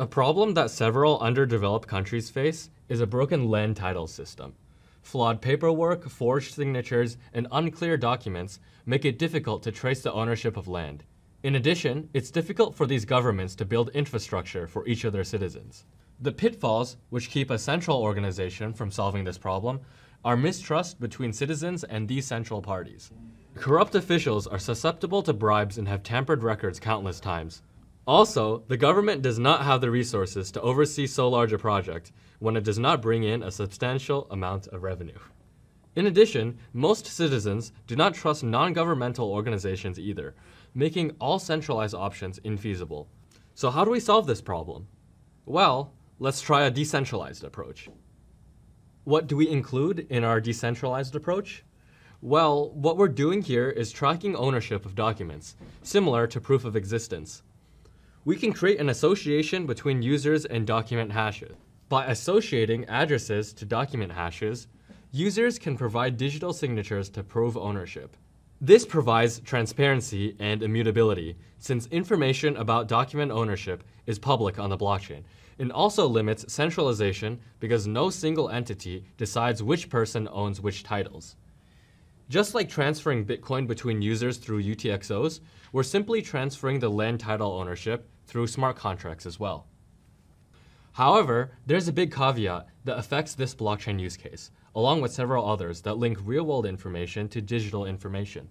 A problem that several underdeveloped countries face is a broken land title system. Flawed paperwork, forged signatures, and unclear documents make it difficult to trace the ownership of land. In addition, it's difficult for these governments to build infrastructure for each of their citizens. The pitfalls, which keep a central organization from solving this problem, are mistrust between citizens and these central parties. Corrupt officials are susceptible to bribes and have tampered records countless times. Also, the government does not have the resources to oversee so large a project when it does not bring in a substantial amount of revenue. In addition, most citizens do not trust non-governmental organizations either, making all centralized options infeasible. So how do we solve this problem? Well, let's try a decentralized approach. What do we include in our decentralized approach? Well, what we're doing here is tracking ownership of documents, similar to proof of existence. We can create an association between users and document hashes. By associating addresses to document hashes, users can provide digital signatures to prove ownership. This provides transparency and immutability, since information about document ownership is public on the blockchain, and also limits centralization because no single entity decides which person owns which titles. Just like transferring Bitcoin between users through UTXOs, we're simply transferring the land title ownership through smart contracts as well. However, there's a big caveat that affects this blockchain use case, along with several others that link real-world information to digital information.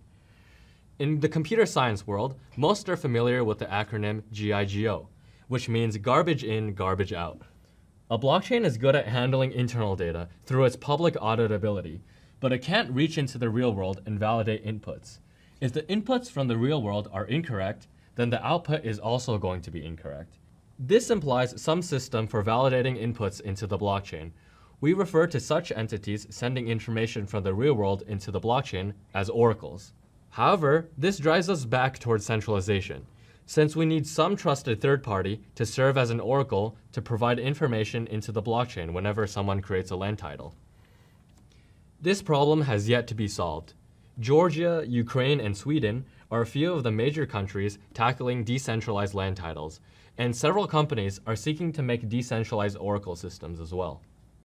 In the computer science world, most are familiar with the acronym GIGO, which means garbage in, garbage out. A blockchain is good at handling internal data through its public auditability, but it can't reach into the real world and validate inputs. If the inputs from the real world are incorrect, then the output is also going to be incorrect. This implies some system for validating inputs into the blockchain. We refer to such entities sending information from the real world into the blockchain as oracles. However, this drives us back towards centralization, since we need some trusted third party to serve as an oracle to provide information into the blockchain whenever someone creates a land title. This problem has yet to be solved. Georgia, Ukraine, and Sweden are a few of the major countries tackling decentralized land titles, and several companies are seeking to make decentralized oracle systems as well.